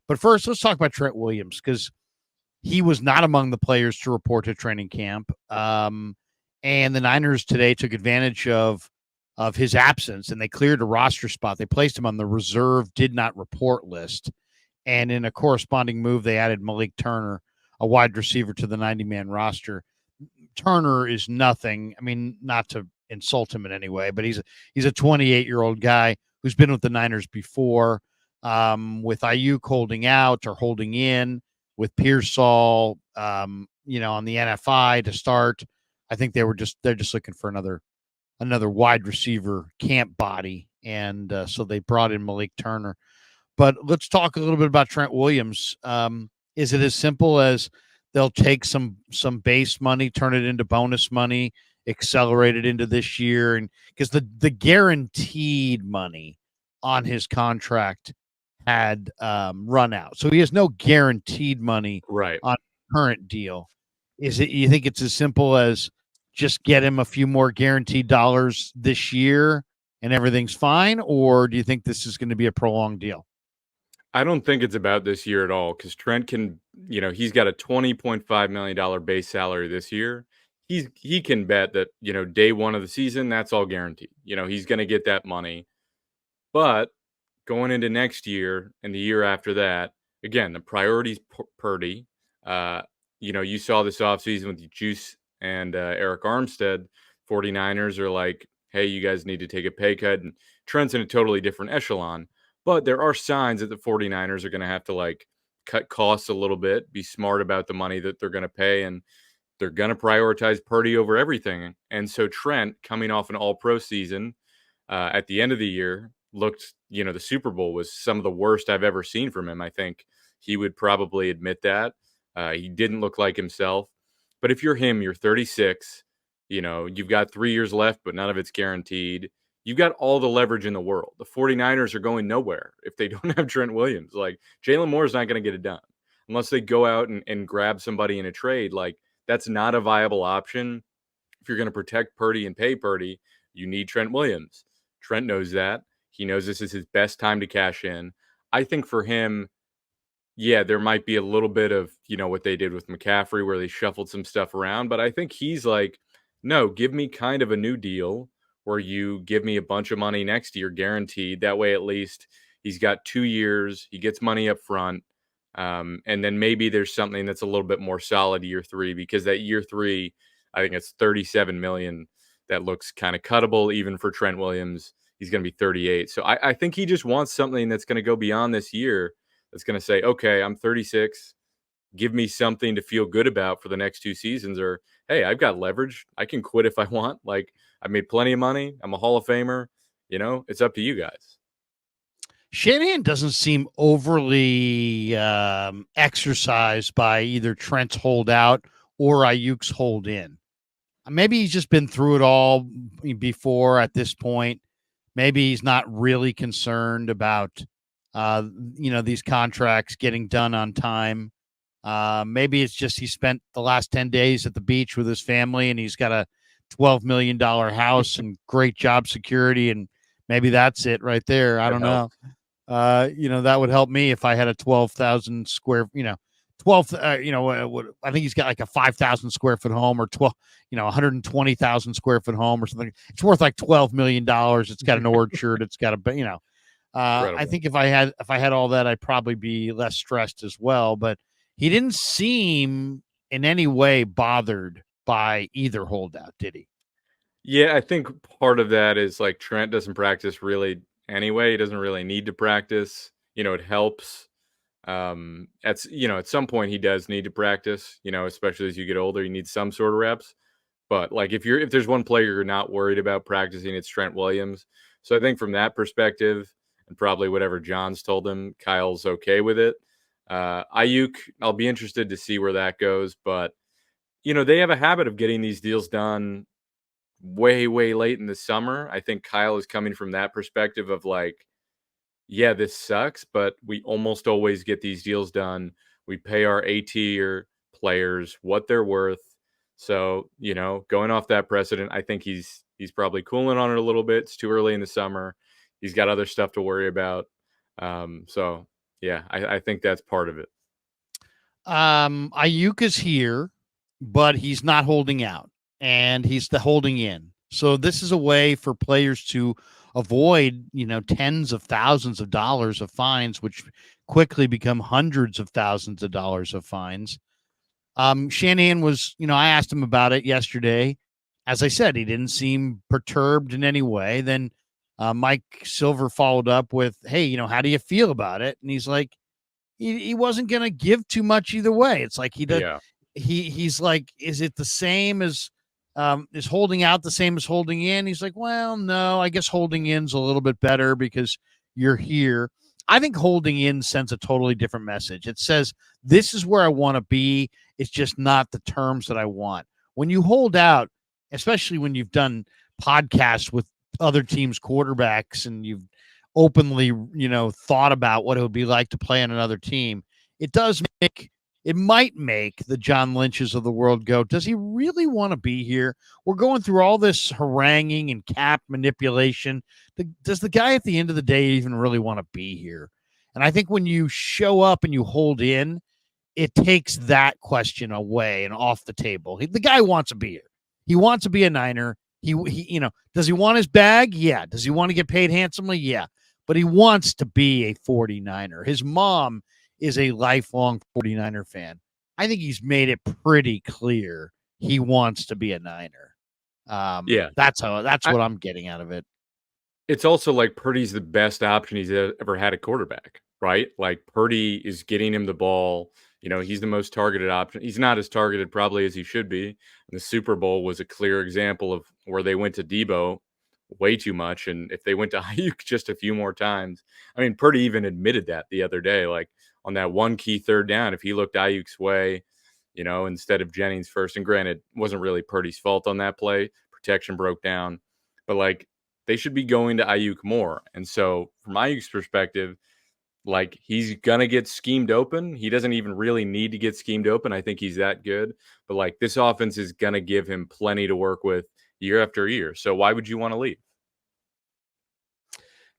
But first, let's talk about Trent Williams because he was not among the players to report to training camp. And the Niners today took advantage of his absence, and they cleared a roster spot. They placed him on the reserve did not report list. And in a corresponding move, they added Malik Turner, a wide receiver, to the 90-man roster. Turner is nothing. I mean, not to insult him in any way, but he's a 28-year-old guy who's been with the Niners before, with Aiyuk holding out or holding in, with Pearsall, on the NFI to start. I think they're just looking for another wide receiver camp body, and so they brought in Malik Turner. But let's talk a little bit about Trent Williams. Is it as simple as they'll take some base money, turn it into bonus money, accelerate it into this year? And because the guaranteed money on his contract had run out, so he has no guaranteed money right on the current deal. Is it, you think it's as simple as just get him a few more guaranteed dollars this year and everything's fine, or do you think this is going to be a prolonged deal? I don't think it's about this year at all because Trent can, he's got a $20.5 million base salary this year. He can bet that, day one of the season, that's all guaranteed. He's going to get that money. But going into next year and the year after that, again, the priority's Purdy. You saw this offseason with Juice and Eric Armstead. 49ers are like, hey, you guys need to take a pay cut. And Trent's in a totally different echelon. But there are signs that the 49ers are going to have to cut costs a little bit, be smart about the money that they're going to pay, and they're going to prioritize Purdy over everything. And so Trent, coming off an all-pro season at the end of the year, looked, the Super Bowl was some of the worst I've ever seen from him. I think he would probably admit that. He didn't look like himself. But if you're him, you're 36, you've got 3 years left, but none of it's guaranteed. You've got all the leverage in the world. The 49ers are going nowhere if they don't have Trent Williams. Jalen Moore's not going to get it done unless they go out and grab somebody in a trade. That's not a viable option. If you're going to protect Purdy and pay Purdy, you need Trent Williams. Trent knows that. He knows this is his best time to cash in. I think for him, yeah, there might be a little bit of, what they did with McCaffrey where they shuffled some stuff around. But I think he's like, no, give me kind of a new deal where you give me a bunch of money next year guaranteed. That way, at least he's got 2 years. He gets money up front. And then maybe there's something that's a little bit more solid year 3, because that year 3, I think it's $37 million. That looks kind of cuttable even for Trent Williams. He's going to be 38. So I think he just wants something that's going to go beyond this year. That's going to say, okay, I'm 36. Give me something to feel good about for the next 2 seasons. Or, hey, I've got leverage. I can quit if I want. I made plenty of money. I'm a Hall of Famer. It's up to you guys. Shanahan doesn't seem overly exercised by either Trent's holdout or Aiyuk's hold in. Maybe he's just been through it all before at this point. Maybe he's not really concerned about, these contracts getting done on time. Maybe it's just he spent the last 10 days at the beach with his family and he's got a $12 million house and great job security. And maybe that's it right there. I don't know. That would help me if I had a 12,000 square, 12, I think he's got like a 5,000 square foot home or 120,000 square foot home or something. It's worth like $12 million. It's got an orchard. It's got a, I think if I had all that, I'd probably be less stressed as well. But he didn't seem in any way bothered by either holdout, did he? Yeah, I think part of that is Trent doesn't practice really anyway. He doesn't really need to practice. It helps. At some point he does need to practice, especially as you get older, you need some sort of reps. But if there's one player you're not worried about practicing, it's Trent Williams. So I think from that perspective, and probably whatever John's told him, Kyle's okay with it. Aiyuk, I'll be interested to see where that goes. But, they have a habit of getting these deals done way, way late in the summer. I think Kyle is coming from that perspective of yeah, this sucks, but we almost always get these deals done. We pay our A-tier players what they're worth. So, going off that precedent, I think he's probably cooling on it a little bit. It's too early in the summer. He's got other stuff to worry about. So, Yeah, I think that's part of it. Aiyuk is here, but he's not holding out, and he's the holding in. So this is a way for players to avoid, tens of thousands of dollars of fines, which quickly become hundreds of thousands of dollars of fines. Shanahan was, I asked him about it yesterday. As I said, he didn't seem perturbed in any way. Then Mike Silver followed up with, "Hey, how do you feel about it?" And he's like, he wasn't going to give too much either way. It's like Yeah. he's like, is it the same as is holding out the same as holding in? He's like, well, no, I guess holding in's a little bit better because you're here. I think holding in sends a totally different message. It says, this is where I want to be. It's just not the terms that I want. When you hold out, especially when you've done podcasts with other teams' quarterbacks and you've openly, thought about what it would be like to play on another team, it might make the John Lynches of the world go, does he really want to be here? We're going through all this haranguing and cap manipulation. Does the guy at the end of the day even really want to be here? And I think when you show up and you hold in, it takes that question away and off the table. The guy wants to be here. He wants to be a Niner. He does he want his bag? Yeah. Does he want to get paid handsomely? Yeah. But he wants to be a 49er. His mom is a lifelong 49er fan. I think he's made it pretty clear he wants to be a Niner. Yeah. That's what I'm getting out of it. It's also like Purdy's the best option he's ever had at quarterback, right? Like Purdy is getting him the ball. He's the most targeted option. He's not as targeted probably as he should be. And the Super Bowl was a clear example of where they went to Debo way too much. And if they went to Aiyuk just a few more times, I mean, Purdy even admitted that the other day, like on that one key third down, if he looked Aiyuk's way, instead of Jennings first, and granted, it wasn't really Purdy's fault on that play. Protection broke down, but like they should be going to Aiyuk more. And so from Aiyuk's perspective, like he's going to get schemed open. He doesn't even really need to get schemed open. I think he's that good, but like this offense is going to give him plenty to work with year after year. So why would you want to leave?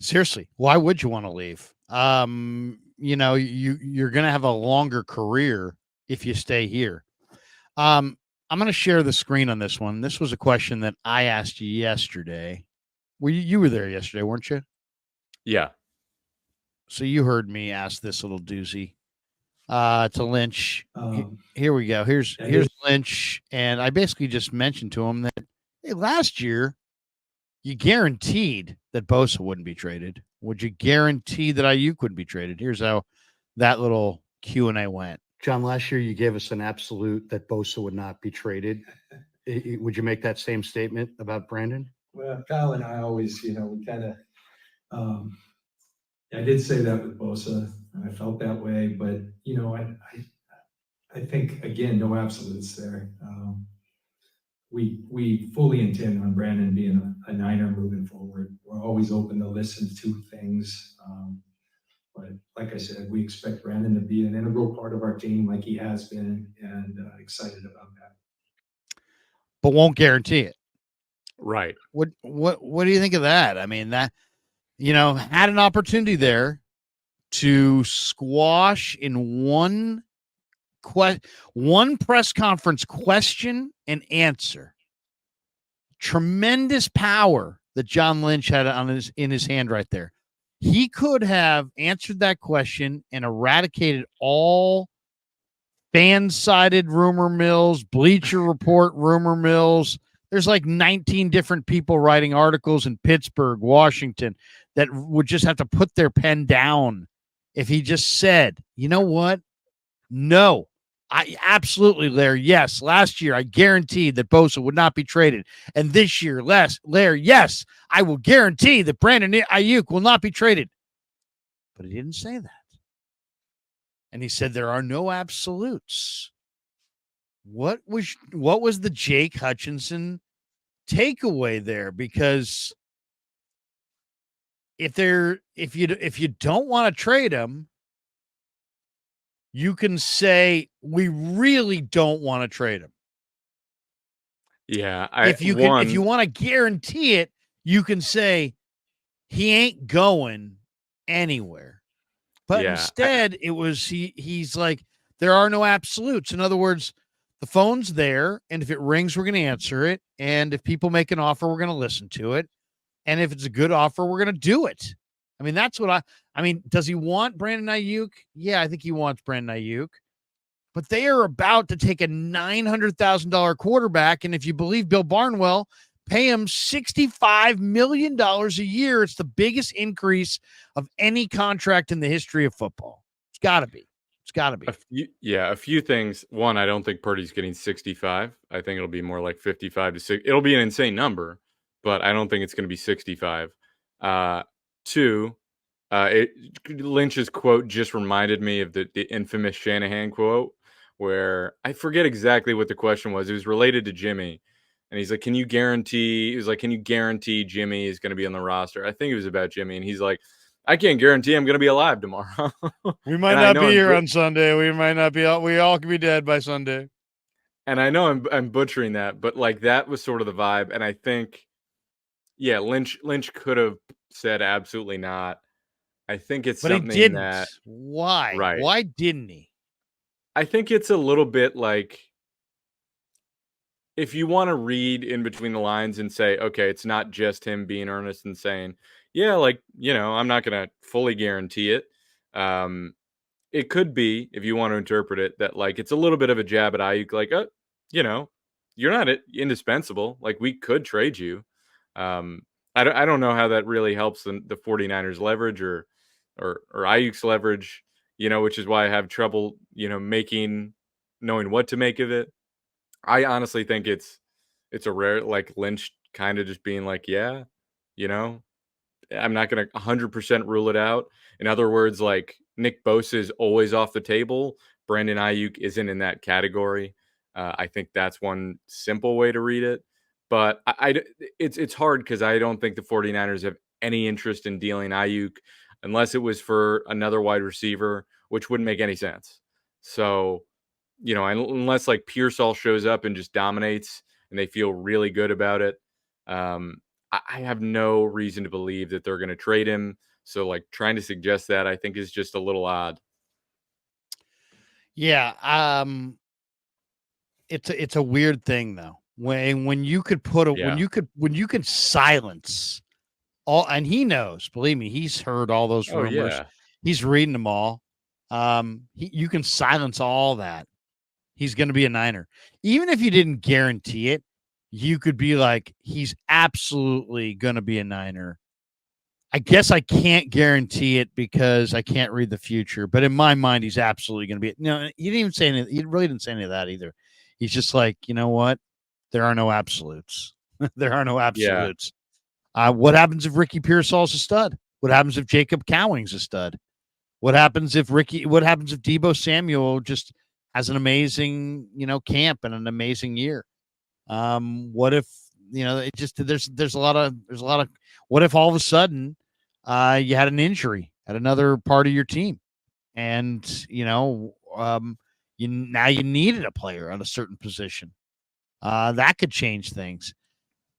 Seriously, why would you want to leave? You're going to have a longer career if you stay here. I'm going to share the screen on this one. This was a question that I asked you yesterday. You were there yesterday, weren't you? Yeah. So you heard me ask this little doozy to Lynch. Here we go. Here's Lynch, and I basically just mentioned to him that, hey, last year you guaranteed that Bosa wouldn't be traded. Would you guarantee that Aiyuk would be traded? Here's how that little Q&A went. John, last year you gave us an absolute that Bosa would not be traded. Would you make that same statement about Brandon? Well, Kyle and I always, we kind of, I did say that with Bosa. I felt that way, but I think again, no absolutes there. We fully intend on Brandon being a Niner moving forward. We're always open to listen to things, but like I said, we expect Brandon to be an integral part of our team, like he has been, and excited about that. But won't guarantee it. Right. What do you think of that? I mean, that had an opportunity there to squash in one press conference question and answer. Tremendous power that John Lynch had in his hand right there. He could have answered that question and eradicated all fan-sided rumor mills, Bleacher Report rumor mills. There's like 19 different people writing articles in Pittsburgh, Washington, that would just have to put their pen down if he just said, you know what? No, I absolutely, Lair. Yes, last year I guaranteed that Bosa would not be traded. And this year, Lair, yes, I will guarantee that Brandon Aiyuk will not be traded. But he didn't say that. And he said there are no absolutes. What was the Jake Hutchinson takeaway there? Because if you don't want to trade him, you can say we really don't want to trade him. Yeah. If you want to guarantee it, you can say he ain't going anywhere. But Yeah, instead, it was he's like, there are no absolutes. In other words, the phone's there, and if it rings, we're going to answer it. And if people make an offer, we're going to listen to it. And if it's a good offer, we're going to do it. I mean, that's what I mean, does he want Brandon Aiyuk? Yeah, I think he wants Brandon Aiyuk. But they are about to take a $900,000 quarterback. And if you believe Bill Barnwell, pay him $65 million a year. It's the biggest increase of any contract in the history of football. It's got to be. It's got to be. a few things. One, I don't think Purdy's getting 65. I think it'll be more like 55 to 6. It'll be an insane number, but I don't think it's going to be 65. Two, Lynch's quote just reminded me of the infamous Shanahan quote, where I forget exactly what the question was. It was related to Jimmy. And he's like, can you guarantee Jimmy is going to be on the roster? I think it was about Jimmy. And he's like, I can't guarantee I'm going to be alive tomorrow. We might not be here on Sunday. We might not be. We all could be dead by Sunday. And I know I'm butchering that, but like that was sort of the vibe. And I think, yeah, Lynch could have said absolutely not. I think it's something he didn't. that. Why? Right. Why didn't he? I think it's a little bit like, if you want to read in between the lines and say, okay, it's not just him being earnest and saying, yeah, like, I'm not going to fully guarantee it. It could be, if you want to interpret it, that like it's a little bit of a jab at Aiyuk, like, you're not indispensable. Like, we could trade you. I don't know how that really helps the 49ers leverage or Aiyuk's leverage, which is why I have trouble, knowing what to make of it. I honestly think it's a rare, like, Lynch kind of just being like, yeah, I'm not going to 100% rule it out. In other words, like, Nick Bosa is always off the table. Brandon Aiyuk isn't in that category. I think that's one simple way to read it. But it's hard because I don't think the 49ers have any interest in dealing Aiyuk unless it was for another wide receiver, which wouldn't make any sense. So, unless like Pearsall shows up and just dominates and they feel really good about it, I have no reason to believe that they're going to trade him. So, like, trying to suggest that, I think, is just a little odd. Yeah, it's a weird thing though. When you could when you could silence all, and he knows, believe me, he's heard all those rumors. Yeah. He's reading them all. You can silence all that. He's going to be a Niner. Even if you didn't guarantee it, you could be like, he's absolutely going to be a Niner. I guess I can't guarantee it because I can't read the future. But in my mind, he's absolutely going to be. No, he didn't even say anything. He really didn't say any of that either. He's just like, you know what? There are no absolutes. There are no absolutes. Yeah. What happens if Ricky Pearsall's a stud? What happens if Jacob Cowing's a stud? What happens if Deebo Samuel just has an amazing, camp and an amazing year? What if, it just, there's a lot of, what if all of a sudden you had an injury at another part of your team and, you needed a player on a certain position? That could change things.